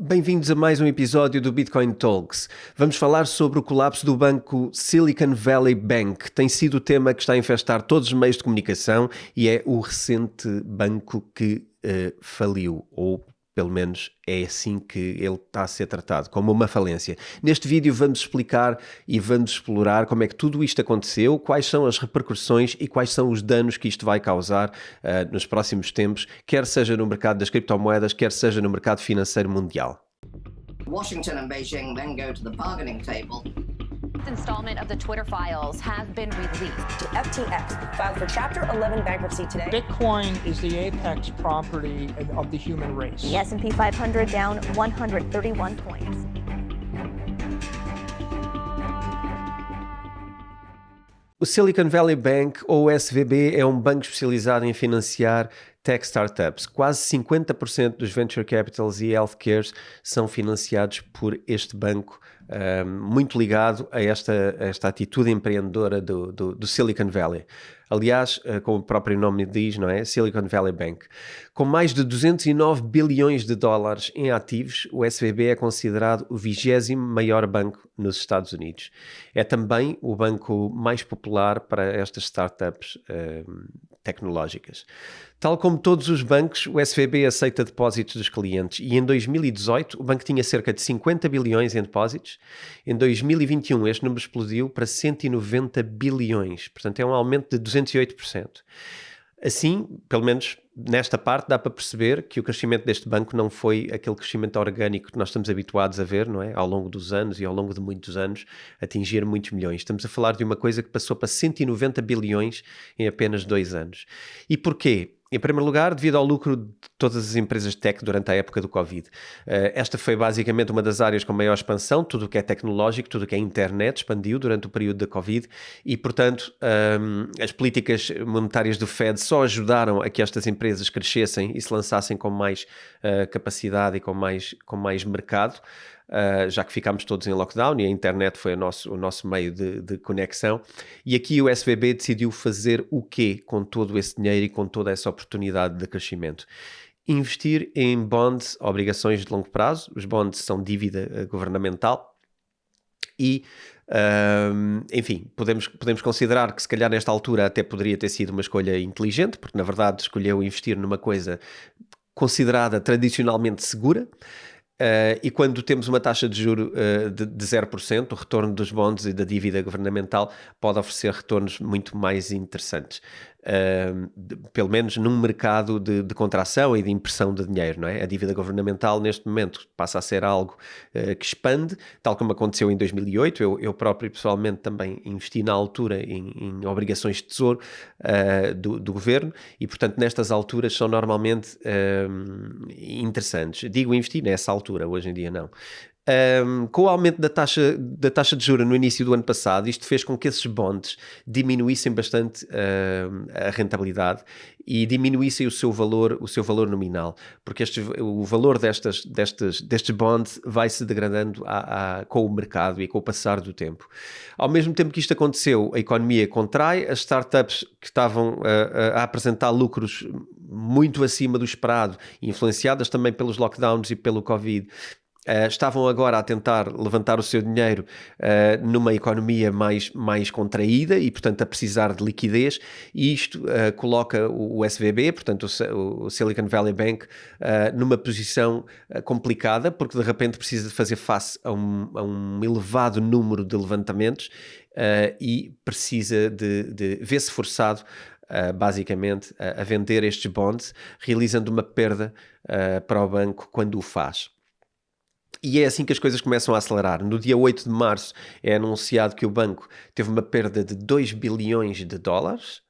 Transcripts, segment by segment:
Bem-vindos a mais um episódio do Bitcoin Talks. Vamos falar sobre o colapso do banco Silicon Valley Bank. Tem sido o tema que está a infestar todos os meios de comunicação e é o recente banco que faliu, ou pelo menos é assim que ele está a ser tratado, como uma falência. Neste vídeo vamos explicar e vamos explorar como é que tudo isto aconteceu, quais são as repercussões e quais são os danos que isto vai causar nos próximos tempos, quer seja no mercado das criptomoedas, quer seja no mercado financeiro mundial. Washington and Beijing then go to the bargaining table. Installment of the Twitter files has been released. The FTX filed for Chapter 11 bankruptcy today. Bitcoin is the apex property of the human race. The S&P 500 down 131 points. O Silicon Valley Bank, ou SVB, é um banco especializado em financiar tech startups. Quase 50% dos venture capitals e healthcares são financiados por este banco, muito ligado a esta atitude empreendedora do Silicon Valley. Aliás, como o próprio nome diz, não é? Silicon Valley Bank. Com mais de 209 bilhões de dólares em ativos, o SVB é considerado o 20º maior banco nos Estados Unidos. É também o banco mais popular para estas startups tecnológicas. Tal como todos os bancos, o SVB aceita depósitos dos clientes e em 2018 o banco tinha cerca de 50 bilhões em depósitos. Em 2021 este número explodiu para 190 bilhões, portanto é um aumento de 208%. Assim, pelo menos nesta parte, dá para perceber que o crescimento deste banco não foi aquele crescimento orgânico que nós estamos habituados a ver, não é? Ao longo dos anos e ao longo de muitos anos, atingir muitos milhões. Estamos a falar de uma coisa que passou para 190 bilhões em apenas 2 anos. E porquê? Em primeiro lugar, devido ao lucro de todas as empresas de tech durante a época do Covid. Esta foi basicamente uma das áreas com maior expansão, tudo o que é tecnológico, tudo o que é internet expandiu durante o período da Covid e, portanto, as políticas monetárias do Fed só ajudaram a que estas empresas crescessem e se lançassem com mais capacidade e com mais mercado. Já que ficámos todos em lockdown e a internet foi o nosso meio de conexão. E aqui o SVB decidiu fazer o quê com todo esse dinheiro e com toda essa oportunidade de crescimento? Investir em bonds, obrigações de longo prazo. Os bonds são dívida governamental e, enfim, podemos considerar que se calhar nesta altura até poderia ter sido uma escolha inteligente, porque na verdade escolheu investir numa coisa considerada tradicionalmente segura. E quando temos uma taxa de juro de 0%, o retorno dos bonds e da dívida governamental pode oferecer retornos muito mais interessantes. Pelo menos num mercado de contração e de impressão de dinheiro, não é? A dívida governamental neste momento passa a ser algo que expande, tal como aconteceu em 2008. Eu próprio pessoalmente também investi na altura em obrigações de tesouro do governo e, portanto, nestas alturas são normalmente interessantes. Digo investir nessa altura, hoje em dia não. Com o aumento da taxa de juros no início do ano passado, isto fez com que esses bonds diminuíssem bastante a rentabilidade e diminuíssem o seu valor nominal, porque o valor destes bonds vai se degradando com o mercado e com o passar do tempo. Ao mesmo tempo que isto aconteceu, a economia contrai, as startups que estavam a apresentar lucros muito acima do esperado, influenciadas também pelos lockdowns e pelo Covid, estavam agora a tentar levantar o seu dinheiro numa economia mais contraída e, portanto, a precisar de liquidez, e isto coloca o SVB, portanto, o Silicon Valley Bank, numa posição complicada, porque de repente precisa de fazer face a um elevado número de levantamentos e precisa de ver-se forçado basicamente a vender estes bonds, realizando uma perda para o banco quando o faz. E é assim que as coisas começam a acelerar. No dia 8 de março é anunciado que o banco teve uma perda de 2 bilhões de dólares,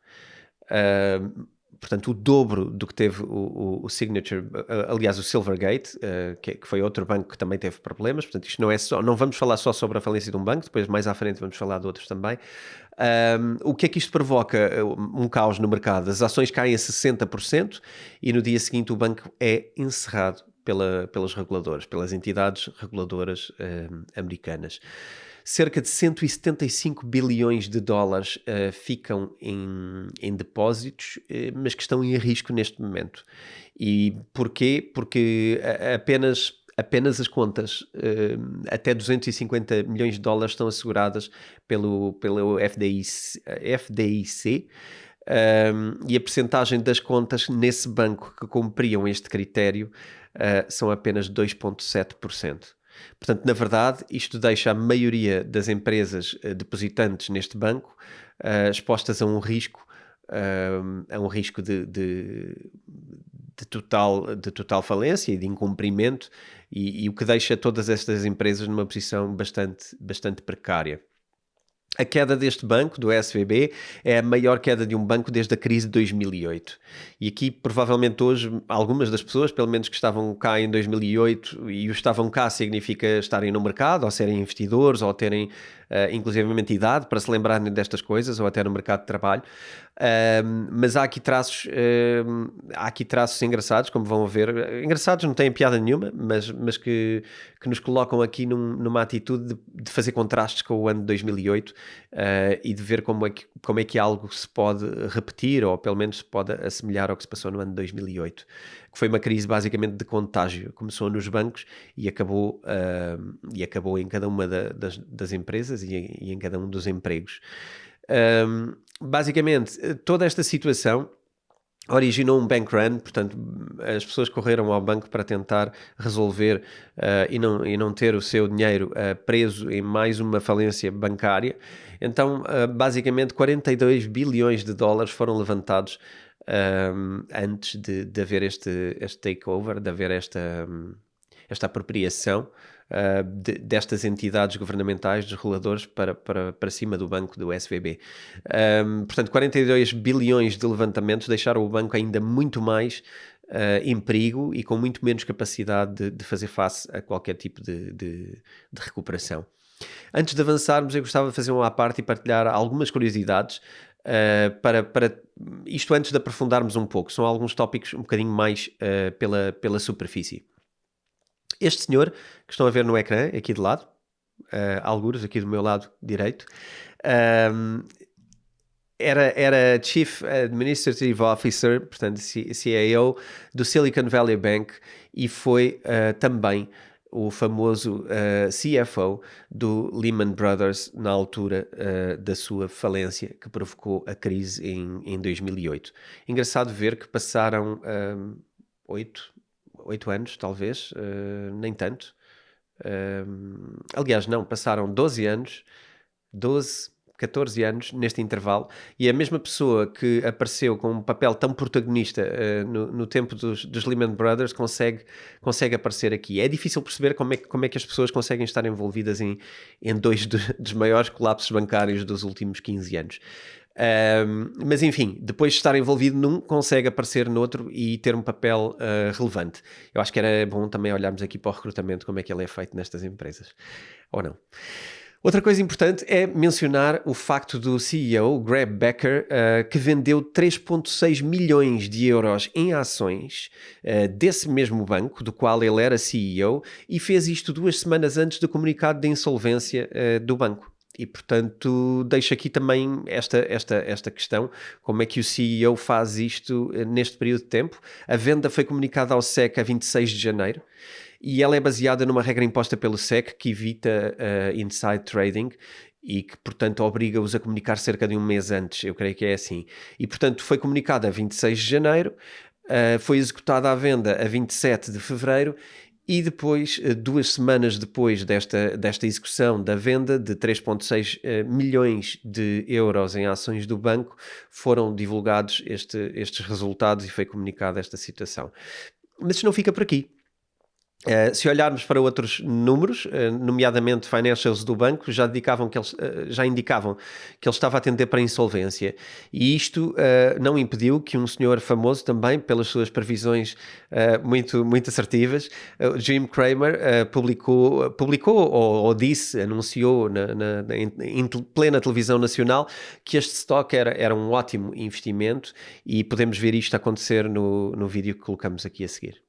portanto o dobro do que teve o Signature, aliás o Silvergate, que foi outro banco que também teve problemas. Portanto, isto não vamos falar só sobre a falência de um banco, depois mais à frente vamos falar de outros também. O que é que isto provoca? Um caos no mercado. As ações caem a 60% e no dia seguinte o banco é encerrado pelos reguladores, pelas entidades reguladoras americanas. Cerca de 175 bilhões de dólares ficam em depósitos, mas que estão em risco neste momento. E porquê? Porque apenas apenas as contas até 250 milhões de dólares estão asseguradas pelo FDIC, e a percentagem das contas nesse banco que cumpriam este critério são apenas 2,7%. Portanto, na verdade, isto deixa a maioria das empresas depositantes neste banco expostas a um risco de total falência e de incumprimento, e o que deixa todas estas empresas numa posição bastante precária. A queda deste banco, do SVB, é a maior queda de um banco desde a crise de 2008. E aqui, provavelmente hoje, algumas das pessoas, pelo menos que estavam cá em 2008, e os estavam cá significa estarem no mercado, ou serem investidores, ou terem inclusivamente idade para se lembrarem destas coisas, ou até no mercado de trabalho. Mas há aqui traços engraçados, como vão ver. Engraçados, não têm piada nenhuma, mas que nos colocam aqui numa atitude de fazer contrastes com o ano de 2008 e de ver como é que algo se pode repetir, ou pelo menos se pode assemelhar ao que se passou no ano de 2008, que foi uma crise basicamente de contágio. Começou nos bancos e acabou em cada uma das empresas e em cada um dos empregos. Basicamente, toda esta situação originou um bank run, portanto, as pessoas correram ao banco para tentar resolver e não ter o seu dinheiro preso em mais uma falência bancária. Então, basicamente, 42 bilhões de dólares foram levantados antes de haver este takeover, de haver esta apropriação destas entidades governamentais, dos reguladores, para cima do banco do SVB. Portanto, 42 bilhões de levantamentos deixaram o banco ainda muito mais em perigo e com muito menos capacidade de fazer face a qualquer tipo de recuperação. Antes de avançarmos, eu gostava de fazer uma à parte e partilhar algumas curiosidades para isto, antes de aprofundarmos um pouco. São alguns tópicos um bocadinho mais pela superfície. Este senhor, que estão a ver no ecrã, aqui de lado, algures aqui do meu lado direito, era Chief Administrative Officer, portanto CAO, do Silicon Valley Bank, e foi também o famoso CFO do Lehman Brothers na altura da sua falência, que provocou a crise em 2008. Engraçado ver que passaram 8 anos, talvez, nem tanto. Aliás, não, passaram 14 anos neste intervalo, e a mesma pessoa que apareceu com um papel tão protagonista no tempo dos Lehman Brothers consegue aparecer aqui. É difícil perceber como é que as pessoas conseguem estar envolvidas em dois dos maiores colapsos bancários dos últimos 15 anos. Mas enfim, depois de estar envolvido num, consegue aparecer noutro e ter um papel relevante. Eu acho que era bom também olharmos aqui para o recrutamento, como é que ele é feito nestas empresas, ou não. Outra coisa importante é mencionar o facto do CEO, Greg Becker, que vendeu 3,6 milhões de euros em ações desse mesmo banco, do qual ele era CEO, e fez isto 2 semanas antes do comunicado de insolvência do banco. E, portanto, deixo aqui também esta questão, como é que o CEO faz isto neste período de tempo. A venda foi comunicada ao SEC a 26 de janeiro, e ela é baseada numa regra imposta pelo SEC que evita inside trading e que, portanto, obriga-os a comunicar cerca de um mês antes. Eu creio que é assim. E, portanto, foi comunicada a 26 de janeiro, foi executada a venda a 27 de fevereiro, e depois, 2 semanas depois desta execução da venda de 3,6 milhões de euros em ações do banco, foram divulgados estes resultados e foi comunicada esta situação. Mas isto não fica por aqui. Se olharmos para outros números, nomeadamente financials do banco, já indicavam que ele estava a tender para a insolvência, e isto não impediu que um senhor famoso também, pelas suas previsões muito assertivas, Jim Cramer, publicou ou anunciou em plena televisão nacional que este stock era um ótimo investimento, e podemos ver isto acontecer no vídeo que colocamos aqui a seguir.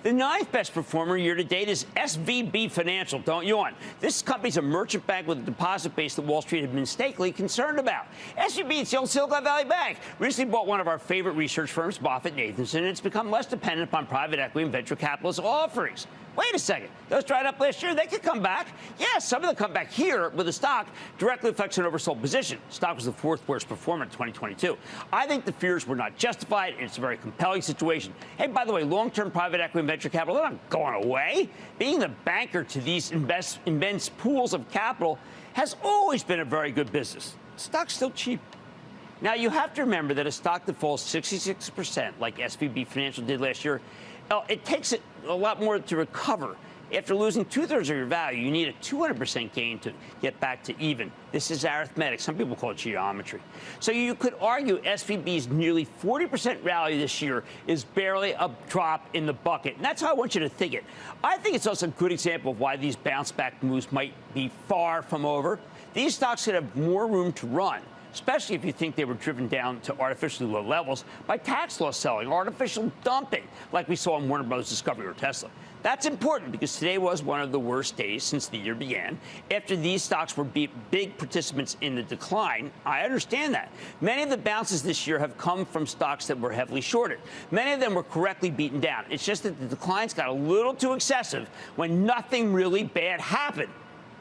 The 9th best performer year to date is SVB Financial, don't yawn. This company's a merchant bank with a deposit base that Wall Street had been mistakenly concerned about. SVB is the old Silicon Valley Bank. Recently bought one of our favorite research firms, Moffett Nathanson, and it's become less dependent upon private equity and venture capitalist offerings. Wait a second. Those dried up last year. They could come back. Yeah, some of them come back here with the stock directly affects an oversold position. Stock was the fourth worst performer in 2022. I think the fears were not justified, and it's a very compelling situation. Hey, by the way, long-term private equity and venture capital, they're not going away. Being the banker to these immense pools of capital has always been a very good business. Stock's still cheap. Now, you have to remember that a stock that falls 66%, like SVB Financial did last year, it takes it a lot more to recover. After losing 2/3 of your value, you need a 200% gain to get back to even. This is arithmetic. Some people call it geometry. So you could argue SVB's nearly 40% rally this year is barely a drop in the bucket. And that's how I want you to think it. I think it's also a good example of why these bounce back moves might be far from over. These stocks could have more room to run, especially if you think they were driven down to artificially low levels by tax loss selling, artificial dumping, like we saw in Warner Bros. Discovery or Tesla. That's important because today was one of the worst days since the year began. After these stocks were big participants in the decline, I understand that. Many of the bounces this year have come from stocks that were heavily shorted. Many of them were correctly beaten down. It's just that the declines got a little too excessive when nothing really bad happened,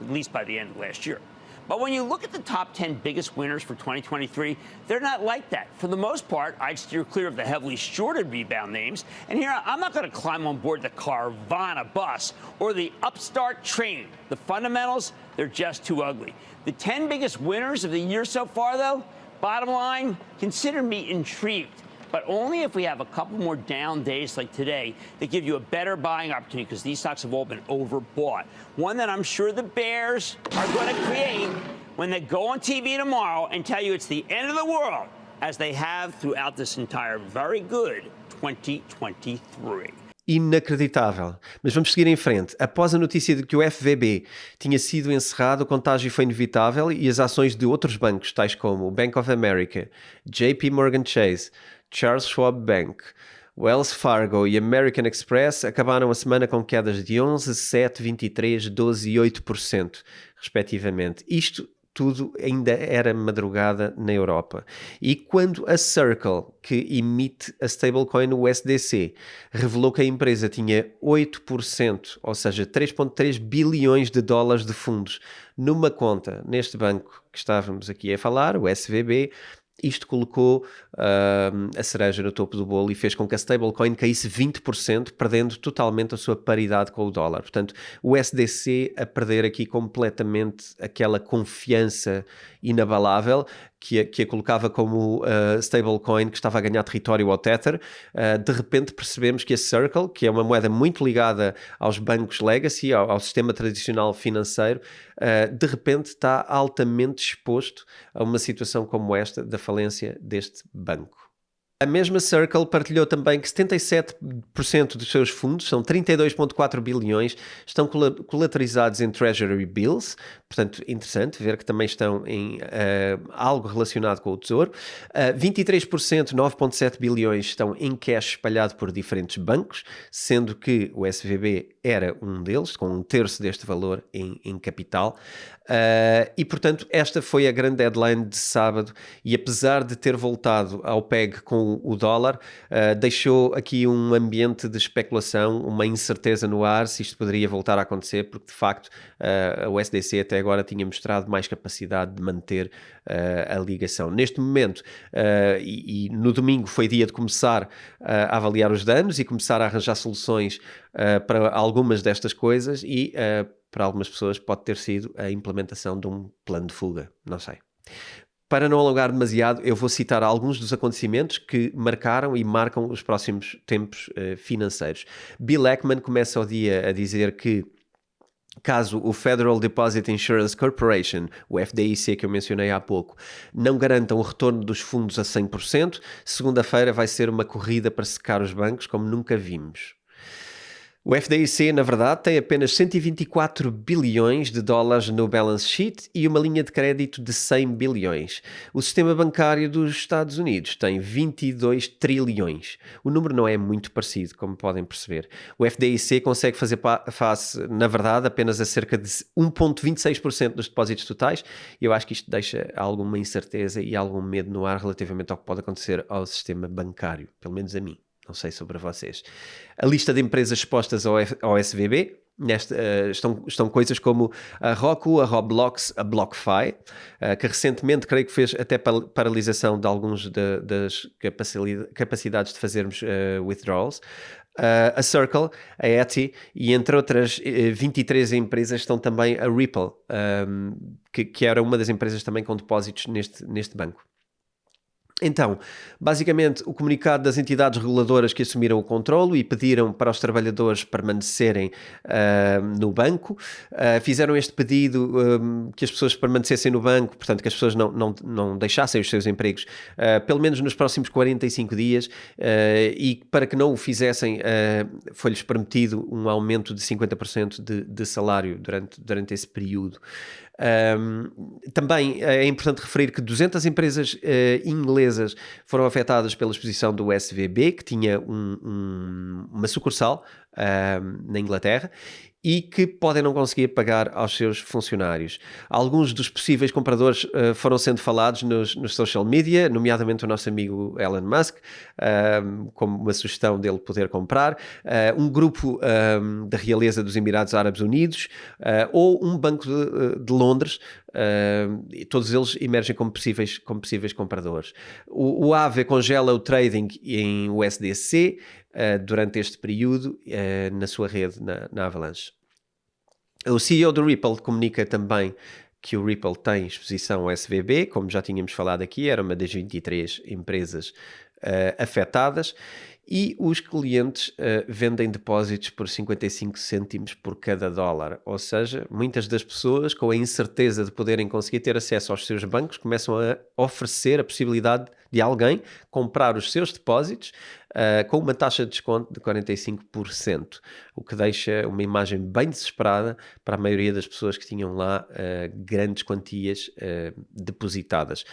at least by the end of last year. But when you look at the top 10 biggest winners for 2023, they're not like that. For the most part, I'd steer clear of the heavily shorted rebound names. And here, I'm not going to climb on board the Carvana bus or the upstart train. The fundamentals, they're just too ugly. The 10 biggest winners of the year so far, though, bottom line, consider me intrigued. But only if we have a couple more down days like today that give you a better buying opportunity, because these stocks have all been overbought. One that I'm sure the bears are going to create when they go on TV tomorrow and tell you it's the end of the world, as they have throughout this entire very good 2023. Inacreditável. Mas vamos seguir em frente. Após a notícia de que o FVB tinha sido encerrado, o contágio foi inevitável e as ações de outros bancos, tais como o Bank of America, JP Morgan Chase, Charles Schwab Bank, Wells Fargo e American Express acabaram a semana com quedas de 11%, 7%, 23%, 12% e 8%, respectivamente. Isto tudo ainda era madrugada na Europa. E quando a Circle, que emite a stablecoin USDC, revelou que a empresa tinha 8%, ou seja, 3,3 bilhões de dólares de fundos numa conta neste banco que estávamos aqui a falar, o SVB, isto colocou a cereja no topo do bolo e fez com que a stablecoin caísse 20%, perdendo totalmente a sua paridade com o dólar. Portanto, o USDC a perder aqui completamente aquela confiança inabalável que a colocava como stablecoin que estava a ganhar território ao Tether. De repente percebemos que a Circle, que é uma moeda muito ligada aos bancos legacy, ao sistema tradicional financeiro, de repente está altamente exposto a uma situação como esta da falência deste banco. A mesma Circle partilhou também que 77% dos seus fundos, são 32,4 bilhões, estão colateralizados em Treasury Bills, portanto, interessante ver que também estão em algo relacionado com o Tesouro. 23%, 9,7 bilhões, estão em cash espalhado por diferentes bancos, sendo que o SVB era um deles, com 1/3 deste valor em capital. E, portanto, esta foi a grande deadline de sábado e apesar de ter voltado ao PEG com o dólar, deixou aqui um ambiente de especulação, uma incerteza no ar se isto poderia voltar a acontecer, porque de facto a USDC até agora tinha mostrado mais capacidade de manter a ligação. Neste momento, e no domingo foi dia de começar a avaliar os danos e começar a arranjar soluções para algumas destas coisas e para algumas pessoas pode ter sido a implementação de um plano de fuga, não sei. Para não alongar demasiado, eu vou citar alguns dos acontecimentos que marcaram e marcam os próximos tempos financeiros. Bill Ackman começa o dia a dizer que caso o Federal Deposit Insurance Corporation, o FDIC que eu mencionei há pouco, não garanta um retorno dos fundos a 100%, segunda-feira vai ser uma corrida para secar os bancos como nunca vimos. O FDIC, na verdade, tem apenas 124 bilhões de dólares no balance sheet e uma linha de crédito de 100 bilhões. O sistema bancário dos Estados Unidos tem 22 trilhões. O número não é muito parecido, como podem perceber. O FDIC consegue fazer face, na verdade, apenas a cerca de 1,26% dos depósitos totais e eu acho que isto deixa alguma incerteza e algum medo no ar relativamente ao que pode acontecer ao sistema bancário, pelo menos a mim. Não sei sobre vocês. A lista de empresas expostas ao SVB, estão coisas como a Roku, a Roblox, a BlockFi, que recentemente creio que fez até paralisação de alguns das capacidades de fazermos withdrawals, a Circle, a Etsy e entre outras 23 empresas estão também a Ripple, que era uma das empresas também com depósitos neste banco. Então, basicamente, o comunicado das entidades reguladoras que assumiram o controlo e pediram para os trabalhadores permanecerem no banco, fizeram este pedido que as pessoas permanecessem no banco, portanto, que as pessoas não deixassem os seus empregos, pelo menos nos próximos 45 dias, e para que não o fizessem, foi-lhes permitido um aumento de 50% de salário durante esse período. Também é importante referir que 200 empresas inglesas foram afetadas pela exposição do SVB, que tinha uma sucursal na Inglaterra e que podem não conseguir pagar aos seus funcionários. Alguns dos possíveis compradores foram sendo falados nos social media, nomeadamente o nosso amigo Elon Musk, como uma sugestão dele poder comprar, um grupo da realeza dos Emirados Árabes Unidos, ou um banco de Londres. Todos eles emergem como possíveis compradores. O AVE congela o trading em USDC durante este período na sua rede, na Avalanche. O CEO do Ripple comunica também que o Ripple tem exposição ao SVB, como já tínhamos falado aqui, era uma das 23 empresas afetadas, e os clientes vendem depósitos por 55 cêntimos por cada dólar, ou seja, muitas das pessoas, com a incerteza de poderem conseguir ter acesso aos seus bancos, começam a oferecer a possibilidade de alguém comprar os seus depósitos com uma taxa de desconto de 45%, o que deixa uma imagem bem desesperada para a maioria das pessoas que tinham lá grandes quantias depositadas.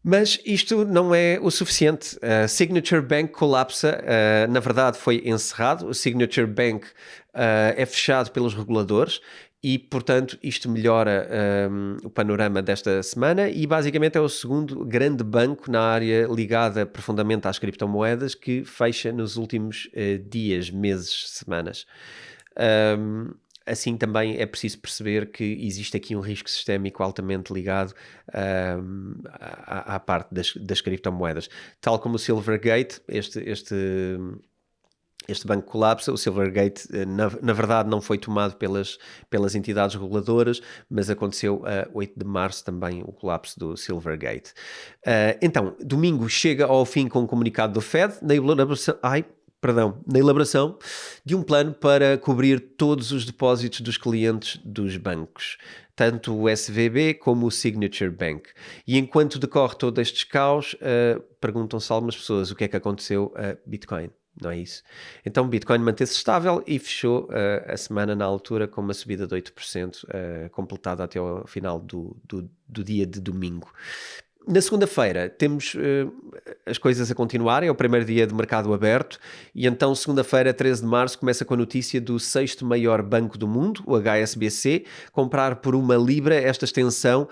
Mas isto não é o suficiente. A Signature Bank colapsa, na verdade foi encerrado. O Signature Bank é fechado pelos reguladores e, portanto, isto melhora o panorama desta semana e basicamente é o segundo grande banco na área ligada profundamente às criptomoedas que fecha nos últimos dias, meses, semanas. Assim também é preciso perceber que existe aqui um risco sistémico altamente ligado à parte das criptomoedas. Tal como o Silvergate, este banco colapsa. O Silvergate, na verdade, não foi tomado pelas entidades reguladoras, mas aconteceu a 8 de março também o colapso do Silvergate. Então, domingo chega ao fim com um comunicado do Fed na elaboração de um plano para cobrir todos os depósitos dos clientes dos bancos, tanto o SVB como o Signature Bank. E enquanto decorre todo este caos, perguntam-se algumas pessoas o que é que aconteceu a Bitcoin. Não é isso? Então Bitcoin manteve-se estável e fechou a semana na altura com uma subida de 8%, completada até ao final do dia de domingo. Na segunda-feira temos as coisas a continuar, é o primeiro dia de mercado aberto e então segunda-feira, 13 de março, começa com a notícia do 6º maior banco do mundo, o HSBC, comprar por £1 esta extensão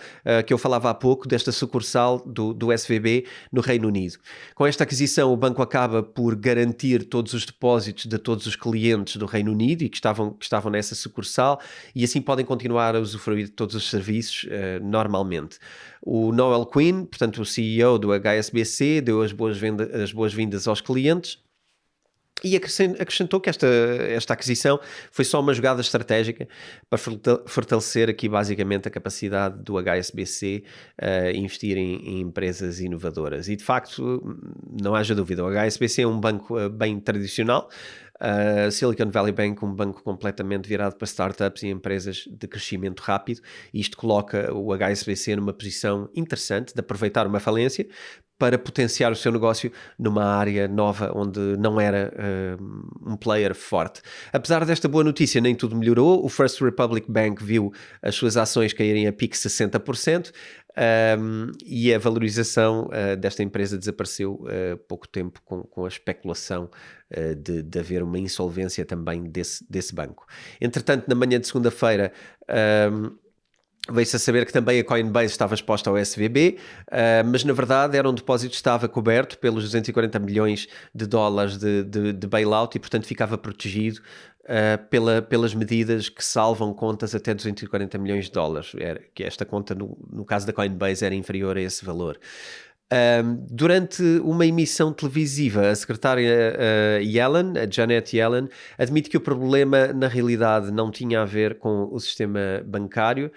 que eu falava há pouco, desta sucursal do SVB no Reino Unido. Com esta aquisição o banco acaba por garantir todos os depósitos de todos os clientes do Reino Unido e que estavam nessa sucursal e assim podem continuar a usufruir de todos os serviços normalmente. O Noel Quinn, portanto o CEO do HSBC, deu as boas-vindas aos clientes e acrescentou que esta aquisição foi só uma jogada estratégica para fortalecer aqui basicamente a capacidade do HSBC investir em empresas inovadoras. E de facto, não haja dúvida, o HSBC é um banco bem tradicional, Silicon Valley Bank, um banco completamente virado para startups e empresas de crescimento rápido. Isto coloca o HSBC numa posição interessante de aproveitar uma falência para potenciar o seu negócio numa área nova onde não era um player forte. Apesar desta boa notícia, nem tudo melhorou. O First Republic Bank viu as suas ações caírem a pique 60%, e a valorização desta empresa desapareceu pouco tempo com a especulação de haver uma insolvência também desse banco. Entretanto, na manhã de segunda-feira, Veio-se a saber que também a Coinbase estava exposta ao SVB, mas na verdade era um depósito que estava coberto pelos 240 milhões de dólares de bailout e portanto ficava protegido pelas medidas que salvam contas até 240 milhões de dólares. Que esta conta, no caso da Coinbase, era inferior a esse valor. Durante uma emissão televisiva, a secretária Yellen, a Janet Yellen, admite que o problema na realidade não tinha a ver com o sistema bancário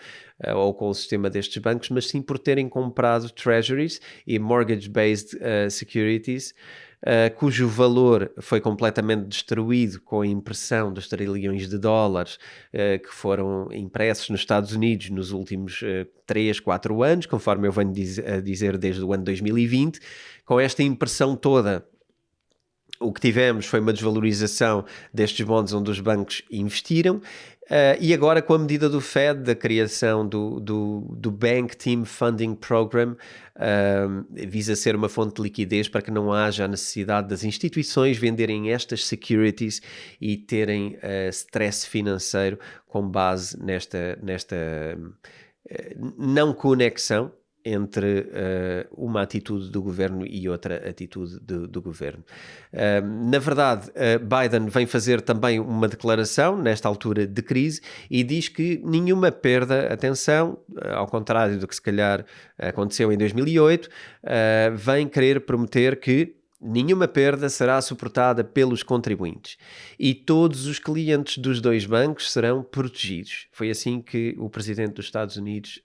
ou com o sistema destes bancos, mas sim por terem comprado treasuries e mortgage-based securities, cujo valor foi completamente destruído com a impressão dos trilhões de dólares que foram impressos nos Estados Unidos nos últimos 3, 4 anos, conforme eu venho a dizer desde o ano 2020. Com esta impressão toda, o que tivemos foi uma desvalorização destes bonds onde os bancos investiram. E agora, com a medida do Fed, da criação do Bank Term Funding Program, visa ser uma fonte de liquidez para que não haja a necessidade das instituições venderem estas securities e terem stress financeiro com base nesta não conexão entre uma atitude do governo e outra atitude do governo. Na verdade, Biden vem fazer também uma declaração nesta altura de crise e diz que nenhuma perda, atenção, ao contrário do que se calhar aconteceu em 2008, vem querer prometer que nenhuma perda será suportada pelos contribuintes e todos os clientes dos dois bancos serão protegidos. Foi assim que o presidente dos Estados Unidos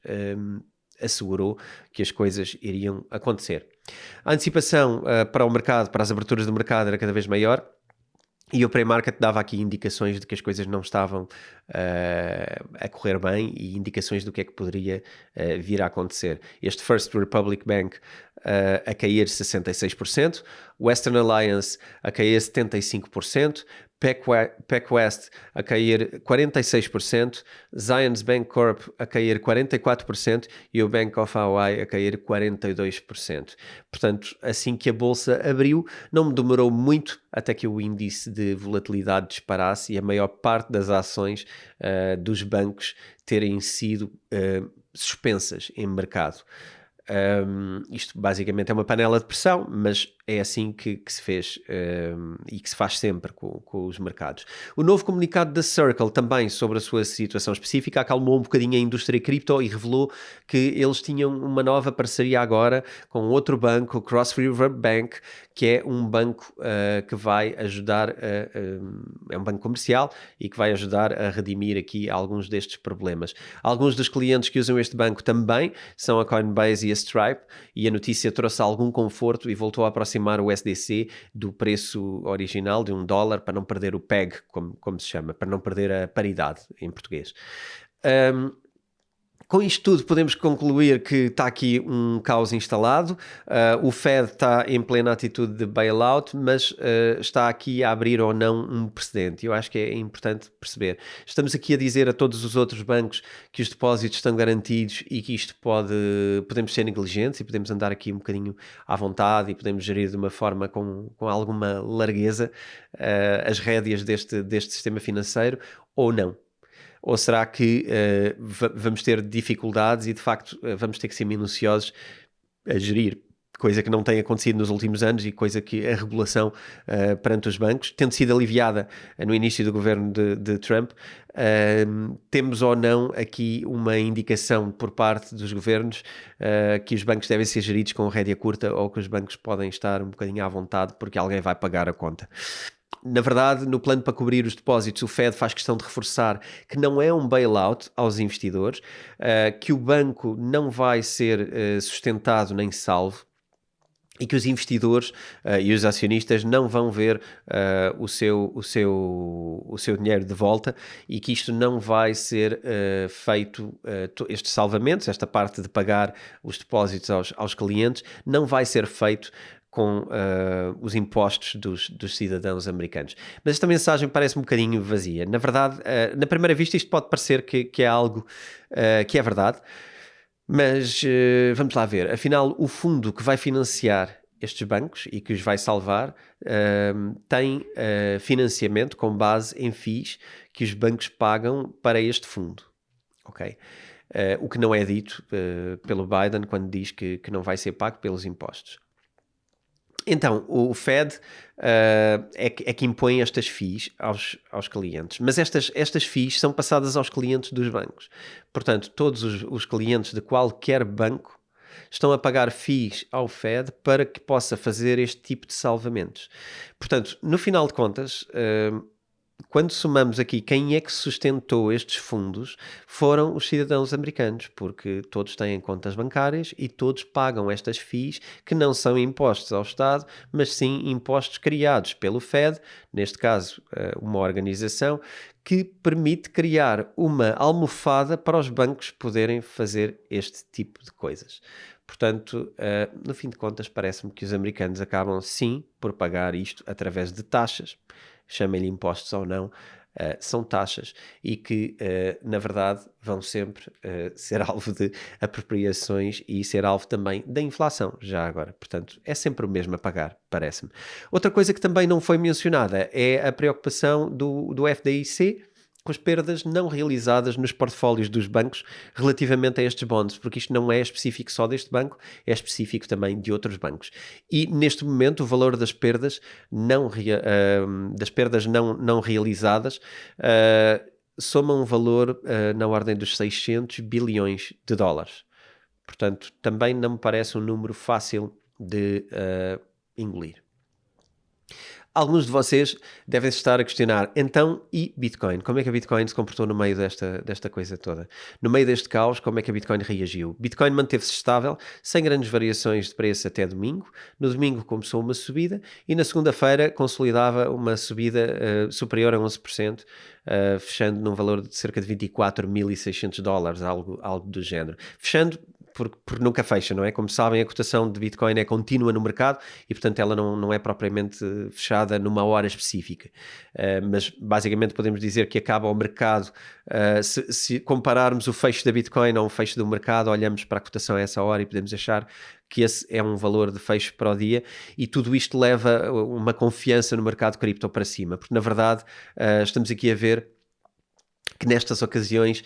assegurou que as coisas iriam acontecer. A antecipação para o mercado, para as aberturas do mercado, era cada vez maior e o pre-market dava aqui indicações de que as coisas não estavam a correr bem e indicações do que é que poderia vir a acontecer. Este First Republic Bank a cair 66%, Western Alliance a cair 75%, PacWest a cair 46%, Zions Bancorp a cair 44% e o Bank of Hawaii a cair 42%. Portanto, assim que a bolsa abriu, não me demorou muito até que o índice de volatilidade disparasse e a maior parte das ações dos bancos terem sido suspensas em mercado. Isto basicamente é uma panela de pressão, mas é assim que se fez e que se faz sempre com os mercados. O novo comunicado da Circle também sobre a sua situação específica acalmou um bocadinho a indústria cripto e revelou que eles tinham uma nova parceria agora com outro banco, o Cross River Bank, que é um banco que vai ajudar, é um banco comercial e que vai ajudar a redimir aqui alguns destes problemas. Alguns dos clientes que usam este banco também são a Coinbase e a Stripe, e a notícia trouxe algum conforto e voltou a aproximar o USDC do preço original de $1 para não perder o peg, como se chama, para não perder a paridade em português. Com isto tudo, podemos concluir que está aqui um caos instalado. O Fed está em plena atitude de bailout, mas está aqui a abrir ou não um precedente. Eu acho que é importante perceber. Estamos aqui a dizer a todos os outros bancos que os depósitos estão garantidos e que isto podemos ser negligentes e podemos andar aqui um bocadinho à vontade e podemos gerir de uma forma com alguma largueza as rédeas deste sistema financeiro, ou não? Ou será que vamos ter dificuldades e de facto vamos ter que ser minuciosos a gerir, coisa que não tem acontecido nos últimos anos e coisa que a regulação perante os bancos, tendo sido aliviada no início do governo de Trump, temos ou não aqui uma indicação por parte dos governos que os bancos devem ser geridos com rédea curta ou que os bancos podem estar um bocadinho à vontade porque alguém vai pagar a conta. Na verdade, no plano para cobrir os depósitos, o Fed faz questão de reforçar que não é um bailout aos investidores, que o banco não vai ser sustentado nem salvo e que os investidores e os acionistas não vão ver o seu dinheiro de volta e que isto não vai ser feito, estes salvamentos, esta parte de pagar os depósitos aos clientes, não vai ser feito com os impostos dos cidadãos americanos. Mas esta mensagem parece um bocadinho vazia. Na verdade, na primeira vista isto pode parecer que é algo que é verdade, mas vamos lá ver. Afinal, o fundo que vai financiar estes bancos e que os vai salvar tem financiamento com base em fees que os bancos pagam para este fundo. Ok? o que não é dito pelo Biden quando diz que não vai ser pago pelos impostos. Então, o Fed é que impõe estas fees aos clientes, mas estas fees são passadas aos clientes dos bancos. Portanto, todos os clientes de qualquer banco estão a pagar fees ao Fed para que possa fazer este tipo de salvamentos. Portanto, no final de contas, quando somamos aqui quem é que sustentou estes fundos, foram os cidadãos americanos, porque todos têm contas bancárias e todos pagam estas fees que não são impostos ao Estado, mas sim impostos criados pelo Fed, neste caso uma organização que permite criar uma almofada para os bancos poderem fazer este tipo de coisas. Portanto, no fim de contas, parece-me que os americanos acabam sim por pagar isto através de taxas, chamem-lhe impostos ou não, são taxas e que, na verdade, vão sempre ser alvo de apropriações e ser alvo também da inflação, já agora. Portanto, é sempre o mesmo a pagar, parece-me. Outra coisa que também não foi mencionada é a preocupação do FDIC com as perdas não realizadas nos portfólios dos bancos relativamente a estes bonds, porque isto não é específico só deste banco, é específico também de outros bancos. E neste momento o valor das perdas não realizadas soma um valor na ordem dos 600 bilhões de dólares. Portanto, também não me parece um número fácil de engolir. Alguns de vocês devem estar a questionar, então, e Bitcoin? Como é que a Bitcoin se comportou no meio desta coisa toda? No meio deste caos, como é que a Bitcoin reagiu? Bitcoin manteve-se estável, sem grandes variações de preço até domingo. No domingo começou uma subida e na segunda-feira consolidava uma subida superior a 11%, fechando num valor de cerca de 24.600 dólares, algo do género. Fechando porque nunca fecha, não é? Como sabem, a cotação de Bitcoin é contínua no mercado e, portanto, ela não é propriamente fechada numa hora específica. Mas, basicamente, podemos dizer que acaba o mercado, se compararmos o fecho da Bitcoin ao fecho do mercado, olhamos para a cotação a essa hora e podemos achar que esse é um valor de fecho para o dia e tudo isto leva uma confiança no mercado cripto para cima, porque, na verdade, estamos aqui a ver que nestas ocasiões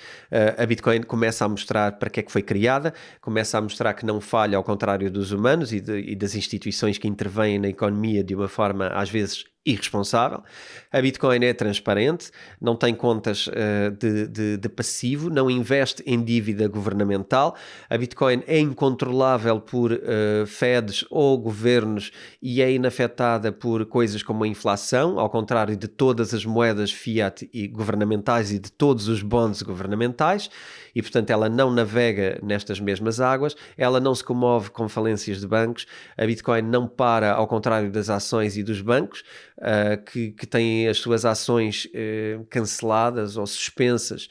a Bitcoin começa a mostrar para que é que foi criada, começa a mostrar que não falha ao contrário dos humanos e das instituições que intervêm na economia de uma forma às vezes irresponsável. A Bitcoin é transparente, não tem contas de passivo, não investe em dívida governamental. A Bitcoin é incontrolável por Feds ou governos e é inafetada por coisas como a inflação, ao contrário de todas as moedas fiat e governamentais e de todos os bonds governamentais, e portanto ela não navega nestas mesmas águas, ela não se comove com falências de bancos. A Bitcoin não para, ao contrário das ações e dos bancos, que têm as suas ações canceladas ou suspensas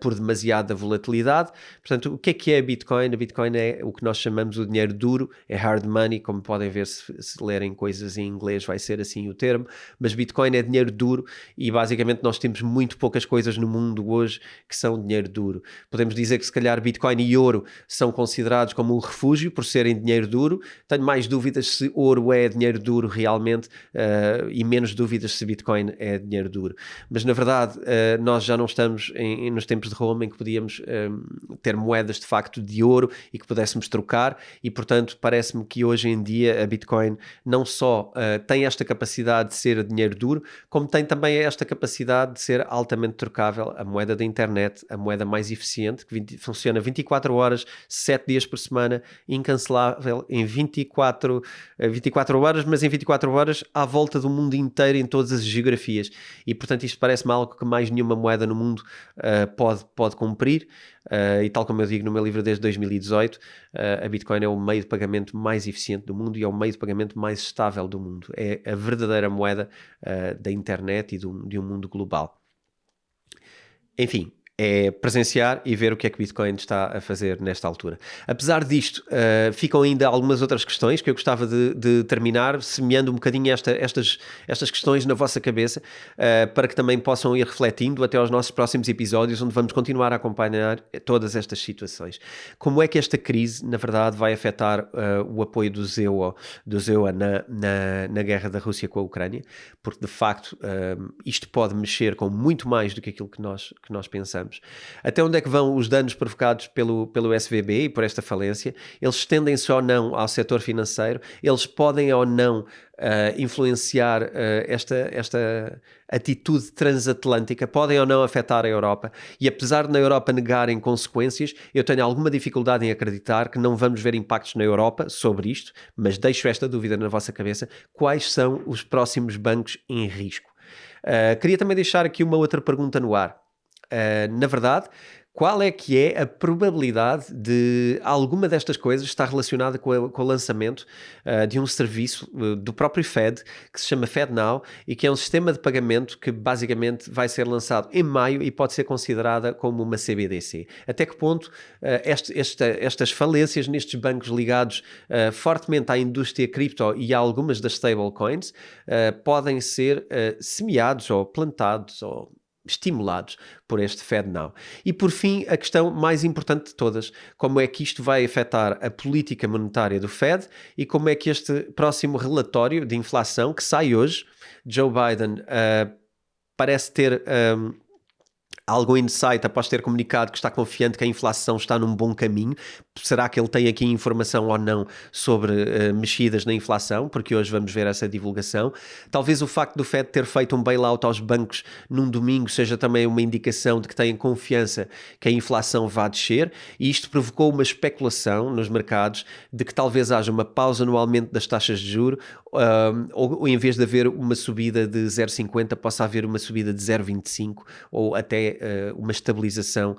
por demasiada volatilidade. Portanto, o que é a Bitcoin? A Bitcoin é o que nós chamamos o dinheiro duro, é hard money, como podem ver se lerem coisas em inglês vai ser assim o termo, mas Bitcoin é dinheiro duro e basicamente nós temos muito poucas coisas no mundo hoje que são dinheiro duro. Podemos dizer que se calhar Bitcoin e ouro são considerados como um refúgio por serem dinheiro duro. Tenho mais dúvidas se ouro é dinheiro duro realmente e menos dúvidas se Bitcoin é dinheiro duro. Mas na verdade nós já não estamos nos tempos de Roma em que podíamos ter moedas de facto de ouro e que pudéssemos trocar e portanto parece-me que hoje em dia a Bitcoin não só tem esta capacidade de ser dinheiro duro, como tem também esta capacidade de ser altamente trocável, a moeda da internet, a moeda mais eficiente, que funciona 24 horas, 7 dias por semana, incancelável em 24 horas, mas em 24 horas à volta do mundo inteiro, em todas as geografias. E, portanto, isto parece-me algo que mais nenhuma moeda no mundo pode cumprir. E tal como eu digo no meu livro desde 2018, a Bitcoin é o meio de pagamento mais eficiente do mundo e é o meio de pagamento mais estável do mundo. É a verdadeira moeda da internet e de um mundo global. Enfim, é presenciar e ver o que é que Bitcoin está a fazer nesta altura. Apesar disto, ficam ainda algumas outras questões que eu gostava de terminar, semeando um bocadinho estas questões na vossa cabeça, para que também possam ir refletindo até aos nossos próximos episódios, onde vamos continuar a acompanhar todas estas situações. Como é que esta crise, na verdade, vai afetar o apoio do ZEW na guerra da Rússia com a Ucrânia? Porque, de facto, isto pode mexer com muito mais do que aquilo que nós pensamos. vamos. Até onde é que vão os danos provocados pelo SVB e por esta falência? Eles estendem-se ou não ao setor financeiro? Eles podem ou não influenciar esta atitude transatlântica? Podem ou não afetar a Europa? E apesar de na Europa negarem consequências, eu tenho alguma dificuldade em acreditar que não vamos ver impactos na Europa sobre isto, mas deixo esta dúvida na vossa cabeça. Quais são os próximos bancos em risco? Queria também deixar aqui uma outra pergunta no ar. Na verdade, qual é que é a probabilidade de alguma destas coisas estar relacionada com o lançamento de um serviço do próprio Fed, que se chama FedNow, e que é um sistema de pagamento que basicamente vai ser lançado em maio e pode ser considerada como uma CBDC? Até que ponto estas falências nestes bancos ligados fortemente à indústria cripto e a algumas das stablecoins podem ser semeados ou plantados ou estimulados por este FedNow? E por fim, a questão mais importante de todas: como é que isto vai afetar a política monetária do Fed e como é que este próximo relatório de inflação que sai hoje, Joe Biden parece ter algum insight após ter comunicado que está confiante que a inflação está num bom caminho. Será que ele tem aqui informação ou não sobre mexidas na inflação? Porque hoje vamos ver essa divulgação. Talvez o facto do Fed ter feito um bailout aos bancos num domingo seja também uma indicação de que têm confiança que a inflação vá descer, e isto provocou uma especulação nos mercados de que talvez haja uma pausa no aumento das taxas de juros, ou em vez de haver uma subida de 0,50 possa haver uma subida de 0,25 ou até uma estabilização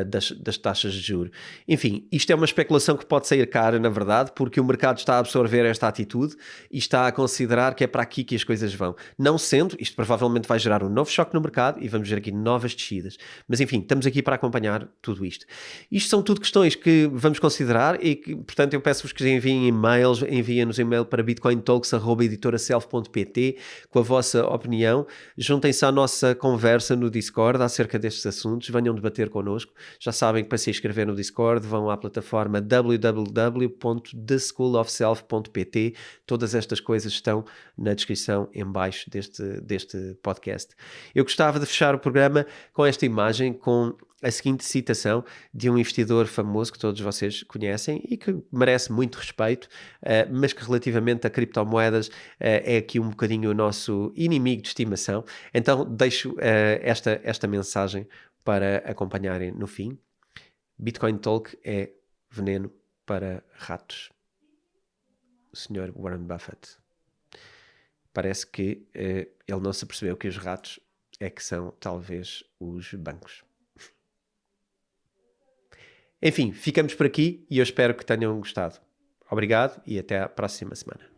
das taxas de juros. Enfim, isto é uma especulação que pode sair cara, na verdade, porque o mercado está a absorver esta atitude e está a considerar que é para aqui que as coisas vão. Não sendo, isto provavelmente vai gerar um novo choque no mercado e vamos ver aqui novas descidas. Mas enfim, estamos aqui para acompanhar tudo isto. Isto são tudo questões que vamos considerar e que, portanto, eu peço-vos que enviem e-mails, enviem-nos e-mail para bitcointalks@editoraself.pt com a vossa opinião. Juntem-se à nossa conversa no Discord acerca destes assuntos, venham debater connosco. Já sabem que para se inscrever no Discord vão à plataforma www.theschoolofself.pt. Todas estas coisas estão na descrição em baixo deste podcast. Eu gostava de fechar o programa com esta imagem, com a seguinte citação de um investidor famoso que todos vocês conhecem e que merece muito respeito, mas que relativamente a criptomoedas é aqui um bocadinho o nosso inimigo de estimação. Então deixo esta mensagem para acompanharem no fim. Bitcoin Talk é veneno para ratos. O Sr. Warren Buffett. Parece que ele não se apercebeu que os ratos é que são talvez os bancos. Enfim, ficamos por aqui e eu espero que tenham gostado. Obrigado e até à próxima semana.